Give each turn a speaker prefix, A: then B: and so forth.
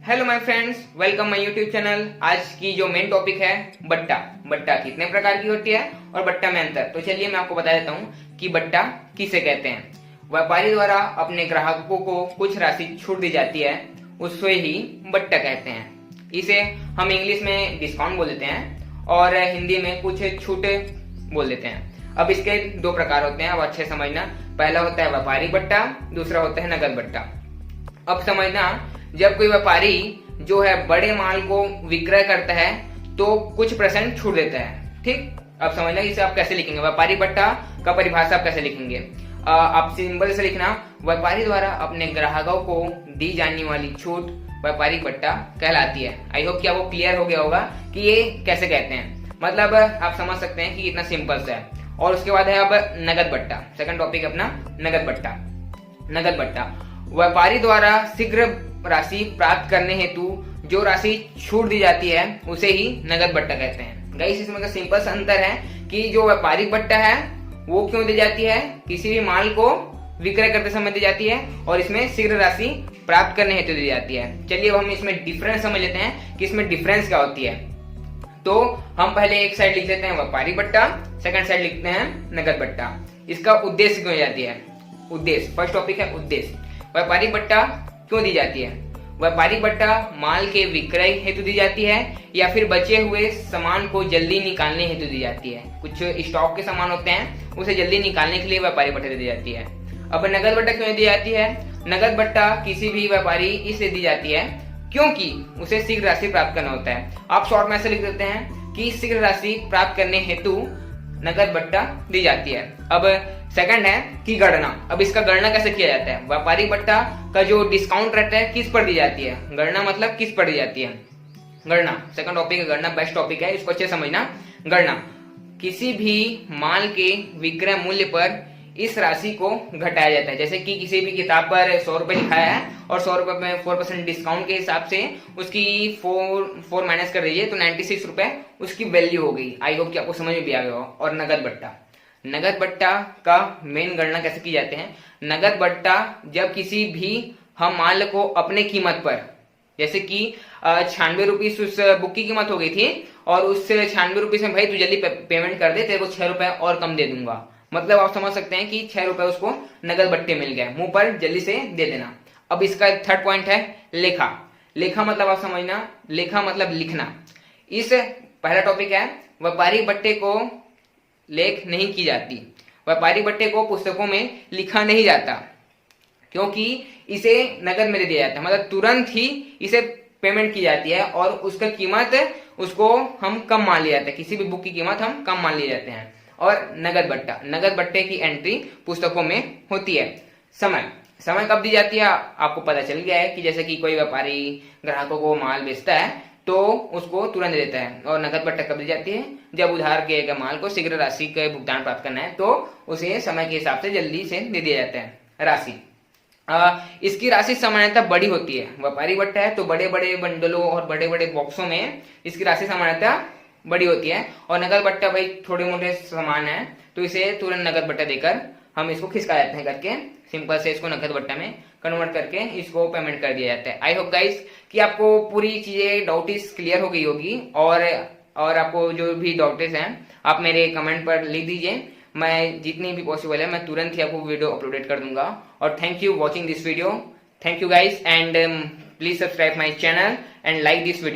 A: Hello my friends, welcome my YouTube channel. आज की जो मेन टॉपिक है बट्टा। बट्टा कितने प्रकार की होती है और बट्टा में अंतर। तो चलिए मैं आपको बता देता हूँ कि बट्टा किसे कहते हैं। व्यापारी द्वारा अपने ग्राहकों को कुछ राशि छूट दी जाती है, उससे ही बट्टा कहते हैं। इसे हम इंग्लिश में डिस्काउंट बोल देते हैं और हिंदी में कुछ छूट बोल देते हैं। अब इसके दो प्रकार होते हैं, अब अच्छे समझना। पहला होता है व्यापारिक बट्टा, दूसरा होता है नगद बट्टा। अब समझना, जब कोई व्यापारी जो है बड़े माल को विक्रय करता है तो कुछ % छूट देता है। ठीक, अब समझना इसे आप कैसे लिखेंगे। व्यापारी बट्टा का परिभाषा आप कैसे लिखेंगे। आप सिंपल से लिखना, व्यापारी द्वारा अपने ग्राहकों को दी जाने वाली छूट व्यापारिक बट्टा कहलाती है। आई होप कि आपको क्लियर हो गया होगा कि ये कैसे कहते हैं। मतलब आप समझ सकते हैं कि इतना सिंपल सा है। और उसके बाद है अब नगद बट्टा। सेकंड टॉपिक अपना नगद बट्टा। नगद बट्टा व्यापारी द्वारा शीघ्र राशि प्राप्त करने हेतु जो राशि छूट दी जाती है उसे ही नगद बट्टा कहते हैं। गाइस, इसमें का सिंपल सा अंतर है कि जो व्यापारिक बट्टा है वो क्यों दी जाती है, किसी भी माल को विक्रय करते समय दी जाती है, और इसमें शीघ्र राशि प्राप्त करने हेतु दी जाती है। चलिए अब हम इसमें डिफरेंस समझ लेते हैं कि इसमें डिफरेंस क्या होती है। तो हम पहले एक साइड लिख लेते हैं व्यापारिक बट्टा, सेकंड साइड लिखते हैं नगद बट्टा। इसका उद्देश्य क्यों जाती है। उद्देश्य, फर्स्ट टॉपिक है उद्देश्य। व्यापारिक बट्टा क्यों दी जाती है। व्यापारिक बट्टा माल के विक्रय हेतु दी जाती है या फिर बचे हुए सामान को जल्दी निकालने हेतु दी जाती है। कुछ स्टॉक के सामान होते हैं, उसे जल्दी निकालने के लिए व्यापारिक बट्टा दी जाती है। अब नगद बट्टा क्यों दी जाती है। नगद बट्टा किसी भी व्यापारी इसलिए दी जाती है क्योंकि उसे शीघ्र राशि प्राप्त करना होता है। आप शॉर्ट में ऐसे लिख देते हैं कि शीघ्र राशि प्राप्त करने हेतु नगद बट्टा दी जाती है। अब सेकंड है कि गणना। अब इसका गणना कैसे किया जाता है। व्यापारिक बट्टा का जो डिस्काउंट रहता है किस पर दी जाती है। गणना मतलब किस पर दी जाती है। गणना सेकंड टॉपिक है, गणना बेस्ट टॉपिक है, इसको अच्छे समझना। गणना किसी भी माल के विक्रय मूल्य पर इस राशि को घटाया जाता है। जैसे कि किसी भी किताब पर 100 रुपए लिखाया है और 100 रुपए में 4% डिस्काउंट के हिसाब से उसकी 4 माइनस कर दीजिए तो 96 रुपए उसकी वैल्यू हो गई। आई होप कि आपको समझ में भी आ गया होगा। और नगद बट्टा, नगद बट्टा का मेन गणना कैसे की जाते हैं। नगद बट्टा जब किसी भी हम माल को अपने कीमत पर, जैसे कि 96 रुपीज उस बुक की कीमत हो गई थी और उस 96 रुपीज में भाई तू जल्दी पेमेंट कर दे, तेरे को 6 रुपए और कम दे दूंगा। मतलब आप समझ सकते हैं कि 6 रुपए उसको नगद बट्टे मिल गए, मुंह पर जल्दी से दे देना। अब इसका थर्ड पॉइंट है लेखा। लेखा मतलब आप समझना, लेखा मतलब लिखना। इस पहला टॉपिक है व्यापारिक बट्टे को लेख नहीं की जाती। व्यापारिक बट्टे को पुस्तकों में लिखा नहीं जाता क्योंकि इसे नगद में दे दिया जाता है। मतलब तुरंत ही इसे पेमेंट की जाती है और उसका कीमत उसको हम कम मान लिया जाता है। किसी भी बुक की कीमत हम कम मान लिए जाते हैं। और नगद बट्टा, नगद बट्टे की एंट्री पुस्तकों में होती है। समय, समय कब दी जाती है आपको पता चल गया है कि जैसे कि कोई व्यापारी ग्राहकों को माल बेचता है तो उसको तुरंत देता है। और नगद बट्टा कब दी जाती है, जब उधार किए गए माल को शीघ्र राशि का भुगतान प्राप्त करना है तो उसे समय के हिसाब से जल्दी से दे दिया जाता है राशि। इसकी राशि सामान्यतः बड़ी होती है। व्यापारिक बट्टा है तो बड़े बड़े बंडलों और बड़े बड़े बॉक्सों में इसकी राशि सामान्यतः बड़ी होती है। और नगद बट्टा भाई थोड़े मोटे सामान है तो इसे तुरंत नगद बट्टा देकर हम इसको खिसका जाते हैं करके, सिंपल से इसको नगद बट्टा में कन्वर्ट करके इसको पेमेंट कर दिया जाता है। आई होप गाइस कि आपको पूरी चीजें डाउट्स क्लियर हो गई होगी। और आपको जो भी डाउट्स हैं आप मेरे कमेंट पर लिख दीजिए। मैं जितनी भी पॉसिबल है मैं तुरंत ही आपको वीडियो अपलोडेड कर दूंगा। और thank you watching this video. Thank you guys and please subscribe my channel and like this video.